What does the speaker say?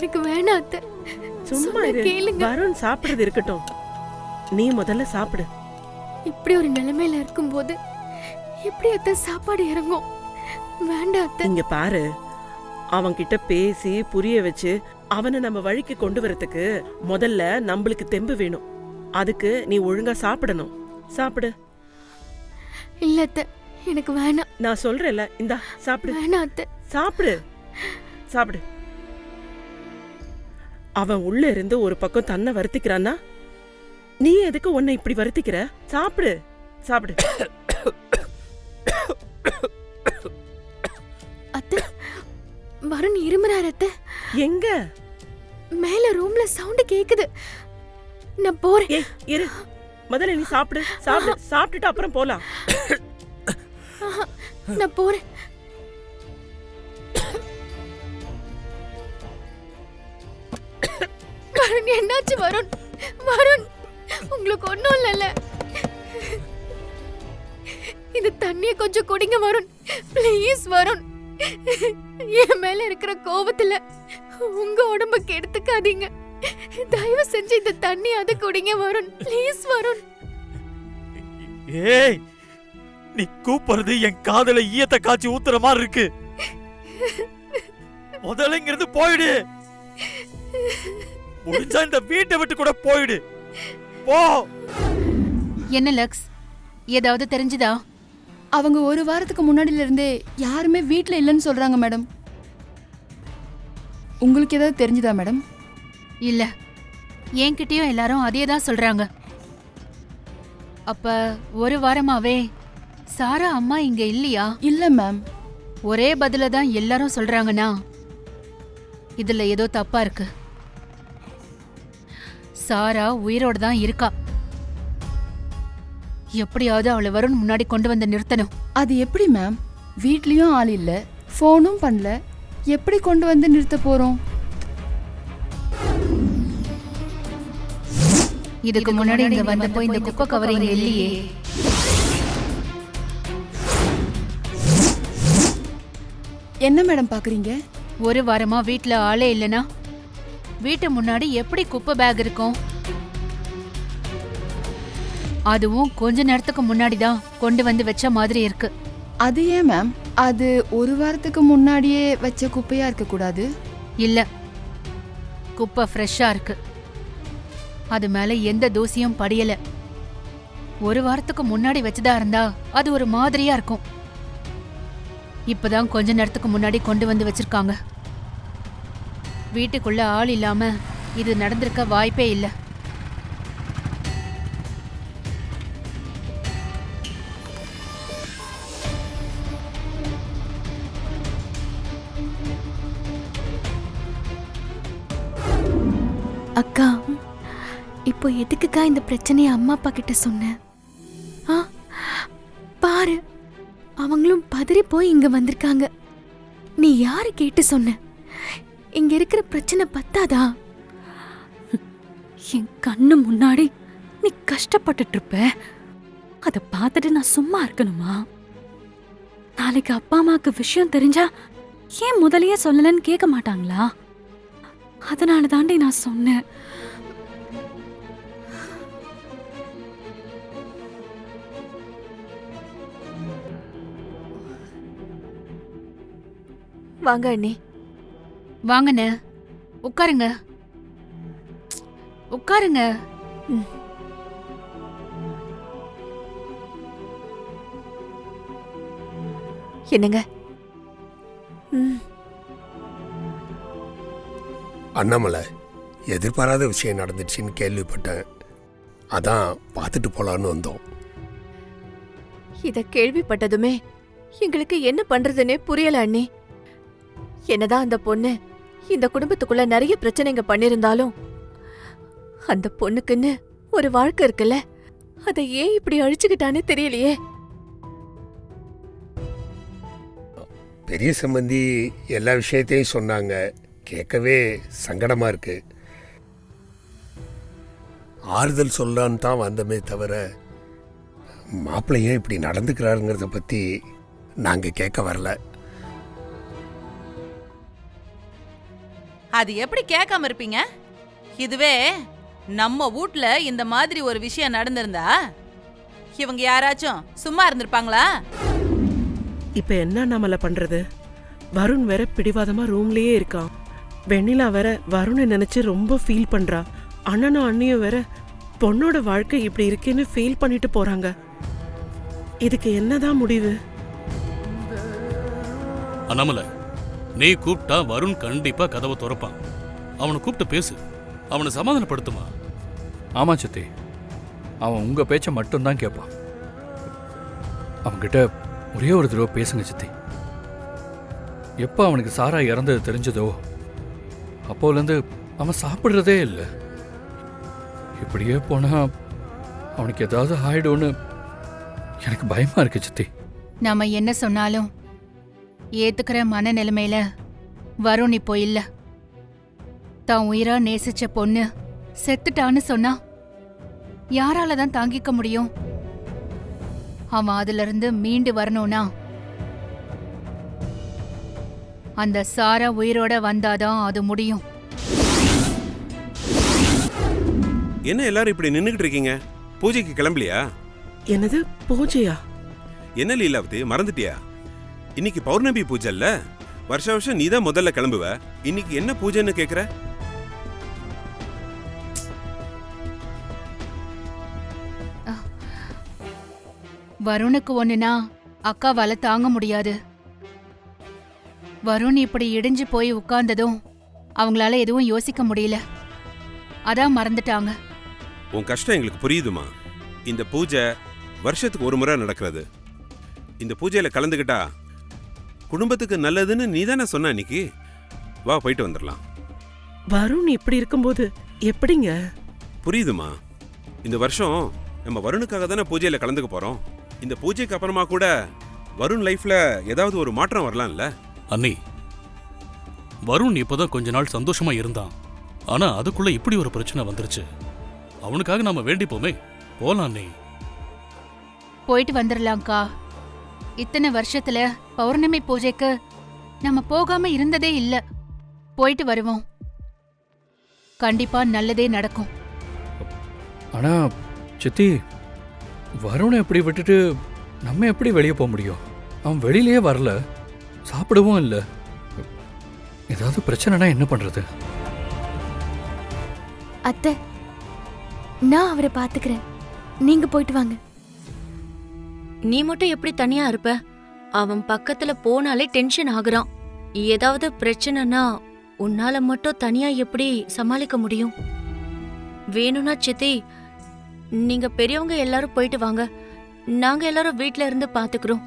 எனக்கு வேணாம் அத்தை. சும்மா இரு. வருண் சாப்பிடுறது இருக்கட்டும், நீ முதல்ல சாப்பிடு. இப்படி ஒரு நிலைமையில இருக்கும்போது எப்படி அத்தை சாப்பாடு இறங்கும்? வேண்டாம் அத்தை. இங்க பாரு, அவன்கிட்ட பேசி புரிய வச்சு அவனை நம்ம வழிக்கு கொண்டு வரதுக்கு முதல்ல நம்மளுக்கு தெம்பு வேணும். அதுக்கு நீ ஒழுங்கா சாப்பிடணும். சாப்பிடு. இல்ல அத்தை, எனக்கு வேணாம். நான் சொல்றேன்ல, இந்தா சாப்பிடு. வேணாம் அத்தை. சாப்பிடு சாப்பிடு. அவன் உள்ள இருந்து ஒரு பக்கம் தன்னை வருத்திக்கிறான்னா நீ எதுக்கு உன்னை இப்படி வருத்திக்கிற? சாப்பிடு சாப்பிடு. அத்தை, வருண் இருமுறாரு அத்தை. எங்க? மேல ரூம்ல சவுண்ட் கேக்குது. நான் போறேன். ஏய் இரு, முதல்ல நீ சாப்பிடு. சாப்பிடு, சாப்பிட்டுட்டு அப்புறம் போலாம். நான் போறேன். வருண், என்னாச்சு வருண்? வருண், உங்களுக்கு ஒண்ணும் இல்லைல்ல? இந்த தண்ணிய கொஞ்சம் குடிங்க வருண், ப்ளீஸ் வருண். என் மேல இருக்கிற கோபத்துல உங்க உடம்புக்கு எடுத்துக்காதீங்க. தயவு செஞ்சு இந்த தண்ணி அதை குடிங்க வருண், ப்ளீஸ் வருண். ஏய், நீ கூப்பிடுறது என் காதுல ஈயத்தை காய்ச்சி ஊத்துற மாதிரி இருக்கு. முதல்ல இங்கிருந்து போயிடு. முடிஞ்சா இந்த வீட்டை விட்டு கூட போயிடு. போ. என்ன லக்ஸ், ஏதாவது தெரிஞ்சுதா? அவங்க ஒரு வாரத்துக்கு முன்னாடில இருந்தே யாருமே வீட்ல இல்லைன்னு சொல்றாங்க மேடம். உங்களுக்கு ஏதாவது தெரிஞ்சுதா மேடம்? இல்ல, என்கிட்டயும் எல்லாரும் அதே தான் சொல்றாங்க. அப்ப ஒரு வாரமாவே சாரா அம்மா இங்க இல்லையா? இல்ல மேம். ஒரே பதில தான் எல்லாரும் சொல்றாங்கன்னா இதுல ஏதோ தப்பா இருக்கு. சாரா உயிரோட தான் இருக்கா. எப்படியாவது அவளை வருண் முன்னாடி கொண்டு வந்து நிறுத்தணும். அது எப்படி மேம்? வீட்லயும் ஆள் இல்ல, போனும் பண்ணல, எப்படி கொண்டு வந்து நிறுத்த போறோம்? இதுக்கு முன்னாடி இங்க வந்தப்போ இந்த குப்பை கவர் இங்க இல்லையே. என்ன மேடம் பாக்குறீங்க? ஒரு வாரமா வீட்ல ஆளே இல்லனா வீட்டு முன்னாடி எப்படி குப்பை பேக் இருக்கும்? அதுவும் கொஞ்ச நேரத்துக்கு முன்னாடி தான் கொண்டு வந்து வச்ச மாதிரி இருக்கு. அது ஏன் மேம்? அது ஒரு வாரத்துக்கு முன்னாடியே வச்ச குப்பையா இருக்க கூடாது? இல்ல, குப்பை ஃப்ரெஷ்ஷா இருக்கு. அது மேல எந்த தூசியும் படியல. ஒரு வாரத்துக்கு முன்னாடி வச்சதா இருந்தா அது ஒரு மாதிரியா இருக்கும். இப்பதான் கொஞ்ச நேரத்துக்கு முன்னாடி கொண்டு வந்து வச்சிருக்காங்க. வீட்டுக்குள்ள ஆள் இல்லாம இது நடந்திருக்க வாய்ப்பே இல்ல. அக்கா, இப்போ எதுக்குக்கா இந்த பிரச்சனையை அம்மா அப்பா கிட்ட சொன்ன? பாரு, அவங்களும் பதறி போய் இங்க வந்திருக்காங்க. நீ யாரு கேட்டு சொன்ன? இங்க இருக்கிற பிரச்சனை பத்தாதா? என் கண்ணு முன்னாடி நீ கஷ்டப்பட்டுட்டு இருப்ப, அத பார்த்துட்டு நான் சும்மா இருக்கணுமா? நாளைக்கு அப்பா அம்மாக்கு விஷயம் தெரிஞ்சா ஏன் முதலையே சொல்லலன்னு கேட்க மாட்டாங்களா? அதனால தாண்டி நான் சொன்னேன். வாங்க அண்ணி. வாங்கண்ணே, உட்காருங்க உட்காருங்க. என்னங்க? அண்ணாமலை, எதிர்பாராத விஷயம் நடந்துச்சுன்னு கேள்விப்பட்டேன். அதான் பார்த்துட்டு போலான்னு வந்தோம். இத கேள்விப்பட்டதுமே எங்களுக்கு என்ன பண்றதுன்னே புரியல அண்ணி. என்னதான் அந்த பொண்ணு இந்த குடும்பத்துக்குள்ள நிறைய பிரச்சனைங்க பண்ணிருந்தாலும் அந்த பொண்ணுக்குன்னு ஒரு வாழ்க்கை இருக்குல்ல, அதை ஏன் இப்படி அழிச்சுக்கிட்டான்னு தெரியலையே. பெரிய சம்பந்தி எல்லா விஷயத்தையும் சொன்னாங்க. கேட்கவே சங்கடமா இருக்கு. ஆறுதல் சொல்லலான்னு தான் வந்தமே தவிர மாப்பிள்ளை ஏன் இப்படி நடந்துக்கிறாருங்கிறத பற்றி நாங்கள் கேட்க வரல. அது எப்படி கேட்காம இருப்பீங்க? இதுவே நம்ம வீட்ல இந்த மாதிரி ஒரு விஷயம் நடந்திருந்தா இவங்க யாராச்சும் சும்மா இருந்திருப்பாங்களா? இப்ப என்ன நம்மள பண்றது? வருண் வேற பிடிவாதமா ரூம்லயே இருக்கான். வெண்ணிலா வேற வருணை நினைச்சு ரொம்ப ஃபீல் பண்றா. அண்ணனும் அண்ணியும் வேற பொண்ணோட வாழ்க்கை இப்படி இருக்கேன்னு ஃபீல் பண்ணிட்டு போறாங்க. இதுக்கு என்னதான் முடிவு? அண்ணாமலை, நீ கூப்பிட்டா வருண் கண்டிப்பா கதவை திறப்பான். அவனை கூப்பிட்டு பேசு, அவனை சமாதானப்படுத்துமா. ஆமா சித்தி, அவன் உங்க பேச்ச மட்டும்தான் கேட்பான். அவன்கிட்ட ஒரே ஒரு தடவை பேசுங்க சித்தி. எப்போ அவனுக்கு சாரா இறந்தது தெரிஞ்சதோ அப்போலேருந்து அவன் சாப்பிட்றதே இல்லை. இப்படியே போனா அவனுக்கு ஏதாவது ஆயிடும்னு எனக்கு பயமா இருக்கு சித்தி. நாம என்ன சொன்னாலும் ஏத்துக்கிற மனநிலைமையில வருண் இப்போ இல்ல. தான் உயிரா நேசிச்ச பொண்ணு செத்துட்டான்னு சொன்னா யாரால தான் தாங்கிக்க முடியும்? அவன் அதுல இருந்து மீண்டு வரணும்னா அந்த சாரா உயிரோட வந்தாதான் அது முடியும். என்ன எல்லாரும் இப்படி நின்னுகிட்டு இருக்கீங்க? பூஜைக்கு கிளம்பலையா? என்னது பூஜையா? என்ன லீலாவதி, மறந்துட்டியா? இன்னைக்கு பௌர்ணமி பூஜை இல்ல? வருஷம் வருஷம் நீதான் முதல்ல கிளம்புவ. இன்னைக்கு என்ன பூஜைன்னு கேக்குற? வருணுக்கு ஒண்ணுனா அக்காவால தாங்க முடியாது. வருண் இப்படி இடிஞ்சு போய் உட்கார்ந்ததும் அவங்களால எதுவும் யோசிக்க முடியல. அதான் மறந்துட்டாங்க. உன் கஷ்டம் எங்களுக்கு புரியுதுமா. இந்த பூஜை வருஷத்துக்கு ஒரு முறை நடக்கிறது. இந்த பூஜையில கலந்துக்கிட்டா குடும்பத்துக்கு நல்லதுன்னு நீ தானே சொன்ன அன்னைக்கு. வா, போயிட்டு வந்துடலாம். வருண் இப்படி இருக்கும்போது எப்படிங்க? புரியுதுமா. இந்த வருஷம் நம்ம வருணுக்காக தானே பூஜையில கலந்துக்க போறோம். இந்த பூஜைக்கு அப்புறமா கூட வருண் லைஃப்ல ஏதாவது ஒரு மாற்றம் வரலாம்ல? அண்ணி, வருண் இப்பதான் கொஞ்ச நாள் சந்தோஷமா இருந்தான். ஆனா அதுக்குள்ள இப்படி ஒரு பிரச்சனை வந்துருச்சு. அவனுக்காக நாம வேண்டிப்போமே. போலாம் அண்ணி. போயிட்டு வந்துடலாம்க்கா. இத்தனை வருஷத்துல பௌர்ணமி பூஜைக்கு நம்ம போகாம இருந்ததே இல்ல. போயிட்டு வருவோம். கண்டிப்பா நல்லதே நடக்கும். ஆனா சித்தி, வருணை எப்படி விட்டுட்டு நம்ம எப்படி வெளியே போக முடியும்? அவன் வெளியிலேயே வரல, சாப்பிடவும் இல்லை. ஏதாவது பிரச்சனைனா என்ன பண்றது? அத்தை, நான் அவரை பாத்துக்கிறேன். நீங்க போயிட்டு வாங்க. நீ மட்டும் எப்படி தனியா இருப்ப? அவன் பக்கத்துல போனாலே டென்ஷன் ஆகுறான். ஏதாவது பிரச்சனைனா உன்னால மட்டும் தனியா எப்படி சமாளிக்க முடியும்? வேணும்னா சித்தி, நீங்க பெரியவங்க எல்லாரும் போயிட்டு வாங்க. நாங்க எல்லாரும் வீட்ல இருந்து பாத்துக்கிறோம்.